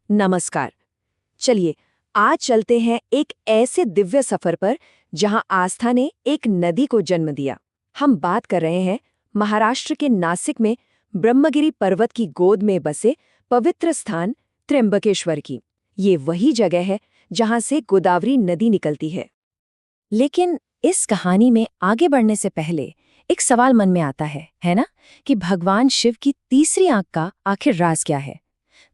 नमस्कार। चलिए आज चलते हैं एक ऐसे दिव्य सफर पर जहां आस्था ने एक नदी को जन्म दिया। हम बात कर रहे हैं महाराष्ट्र के नासिक में ब्रह्मगिरी पर्वत की गोद में बसे पवित्र स्थान त्र्यंबकेश्वर की। ये वही जगह है जहां से गोदावरी नदी निकलती है। लेकिन इस कहानी में आगे बढ़ने से पहले एक सवाल मन में आता है ना, कि भगवान शिव की तीसरी आंख का आखिर राज क्या है।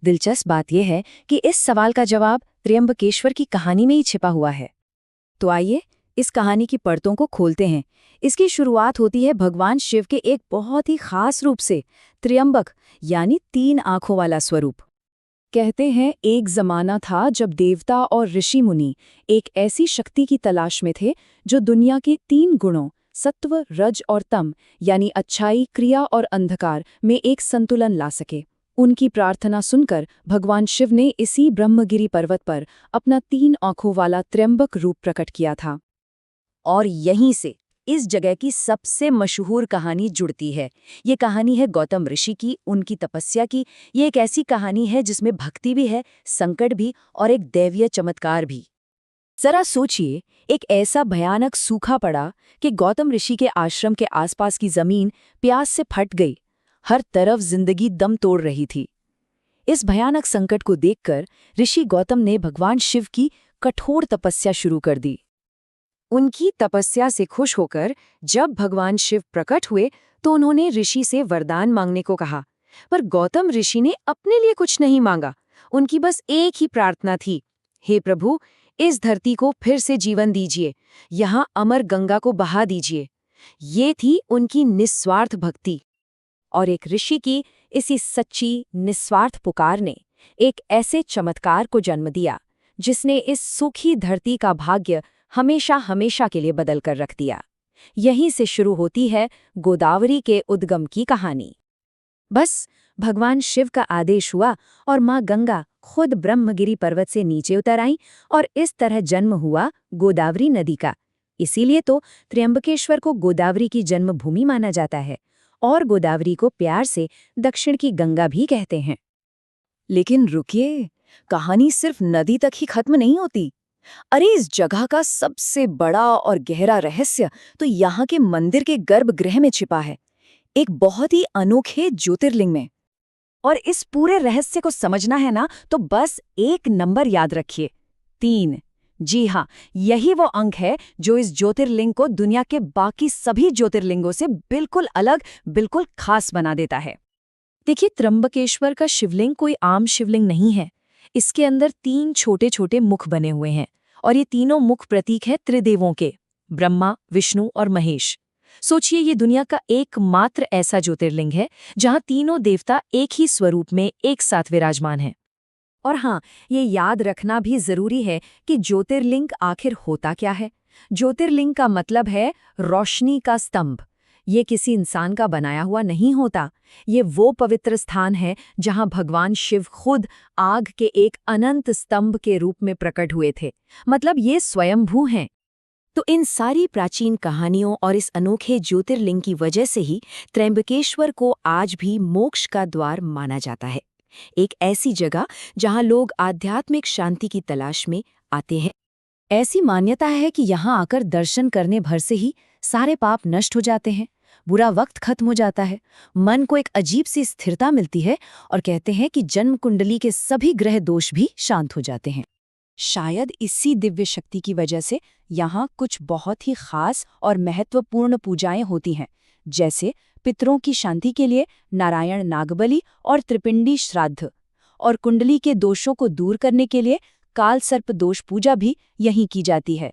दिलचस्प बात यह है कि इस सवाल का जवाब त्र्यंबकेश्वर की कहानी में ही छिपा हुआ है। तो आइए इस कहानी की परतों को खोलते हैं। इसकी शुरुआत होती है भगवान शिव के एक बहुत ही खास रूप से, त्र्यंबक यानी 3 आंखों वाला स्वरूप। कहते हैं एक जमाना था जब देवता और ऋषि मुनि एक ऐसी शक्ति की तलाश में थे जो दुनिया के 3 गुणों सत्व, रज और तम यानी अच्छाई, क्रिया और अंधकार में एक संतुलन ला सके। उनकी प्रार्थना सुनकर भगवान शिव ने इसी ब्रह्मगिरी पर्वत पर अपना 3 आंखों वाला त्र्यंबक रूप प्रकट किया था। और यहीं से इस जगह की सबसे मशहूर कहानी जुड़ती है। ये कहानी है गौतम ऋषि की, उनकी तपस्या की। ये एक ऐसी कहानी है जिसमें भक्ति भी है, संकट भी और एक दैवीय चमत्कार भी। जरा सोचिए, एक ऐसा भयानक सूखा पड़ा कि गौतम ऋषि के आश्रम के आसपास की जमीन प्यास से फट गई। हर तरफ जिंदगी दम तोड़ रही थी। इस भयानक संकट को देखकर ऋषि गौतम ने भगवान शिव की कठोर तपस्या शुरू कर दी। उनकी तपस्या से खुश होकर जब भगवान शिव प्रकट हुए तो उन्होंने ऋषि से वरदान मांगने को कहा। पर गौतम ऋषि ने अपने लिए कुछ नहीं मांगा। उनकी बस एक ही प्रार्थना थी, हे प्रभु, इस धरती को फिर से जीवन दीजिए, यहाँ अमर गंगा को बहा दीजिए। ये थी उनकी निस्वार्थ भक्ति। और एक ऋषि की इसी सच्ची निस्वार्थ पुकार ने एक ऐसे चमत्कार को जन्म दिया जिसने इस सूखी धरती का भाग्य हमेशा हमेशा के लिए बदल कर रख दिया। यहीं से शुरू होती है गोदावरी के उद्गम की कहानी। बस भगवान शिव का आदेश हुआ और माँ गंगा खुद ब्रह्मगिरी पर्वत से नीचे उतर आईं और इस तरह जन्म हुआ गोदावरी नदी का। इसीलिए तो त्र्यंबकेश्वर को गोदावरी की जन्मभूमि माना जाता है और गोदावरी को प्यार से दक्षिण की गंगा भी कहते हैं। लेकिन रुकिए, कहानी सिर्फ नदी तक ही खत्म नहीं होती। अरे, इस जगह का सबसे बड़ा और गहरा रहस्य तो यहाँ के मंदिर के गर्भगृह में छिपा है, एक बहुत ही अनोखे ज्योतिर्लिंग में। और इस पूरे रहस्य को समझना है ना, तो बस एक नंबर याद रखिए, 3। जी हाँ, यही वो अंक है जो इस ज्योतिर्लिंग को दुनिया के बाकी सभी ज्योतिर्लिंगों से बिल्कुल अलग, बिल्कुल खास बना देता है। देखिए, त्र्यंबकेश्वर का शिवलिंग कोई आम शिवलिंग नहीं है। इसके अंदर 3 छोटे छोटे मुख बने हुए हैं और ये तीनों मुख प्रतीक है त्रिदेवों के, ब्रह्मा, विष्णु और महेश। सोचिए, ये दुनिया का एकमात्र ऐसा ज्योतिर्लिंग है जहां तीनों देवता एक ही स्वरूप में एक साथ विराजमान हैं। और हाँ, ये याद रखना भी जरूरी है कि ज्योतिर्लिंग आखिर होता क्या है। ज्योतिर्लिंग का मतलब है रोशनी का स्तंभ। ये किसी इंसान का बनाया हुआ नहीं होता। ये वो पवित्र स्थान है जहां भगवान शिव खुद आग के एक अनंत स्तंभ के रूप में प्रकट हुए थे। मतलब ये स्वयंभू हैं। तो इन सारी प्राचीन कहानियों और इस अनोखे ज्योतिर्लिंग की वजह से ही त्र्यंबकेश्वर को आज भी मोक्ष का द्वार माना जाता है। एक ऐसी जगह जहां लोग आध्यात्मिक शांति की तलाश में आते हैं। ऐसी मान्यता है कि यहाँ आकर दर्शन करने भर से ही सारे पाप नष्ट हो जाते हैं, बुरा वक्त खत्म हो जाता है, मन को एक अजीब सी स्थिरता मिलती है और कहते हैं कि जन्म कुंडली के सभी ग्रह दोष भी शांत हो जाते हैं। शायद इसी दिव्य शक्ति की वजह से यहाँ कुछ बहुत ही खास और महत्वपूर्ण पूजाएं होती हैं, जैसे पितरों की शांति के लिए नारायण नागबलि और त्रिपिंडी श्राद्ध, और कुंडली के दोषों को दूर करने के लिए काल सर्प दोष पूजा भी यहीं की जाती है।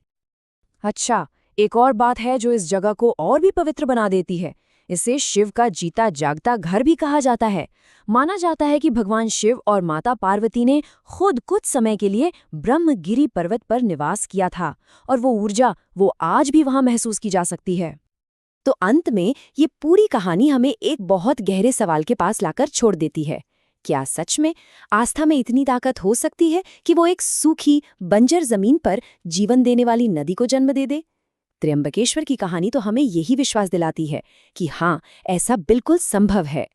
अच्छा, एक और बात है जो इस जगह को और भी पवित्र बना देती है। इसे शिव का जीता जागता घर भी कहा जाता है। माना जाता है कि भगवान शिव और माता पार्वती ने खुद कुछ समय के लिए ब्रह्मगिरी पर्वत पर निवास किया था और वो ऊर्जा वो आज भी वहां महसूस की जा सकती है। तो अंत में ये पूरी कहानी हमें एक बहुत गहरे सवाल के पास लाकर छोड़ देती है। क्या सच में आस्था में इतनी ताकत हो सकती है कि वो एक सूखी बंजर जमीन पर जीवन देने वाली नदी को जन्म दे दे? त्र्यंबकेश्वर की कहानी तो हमें यही विश्वास दिलाती है कि हाँ, ऐसा बिल्कुल संभव है।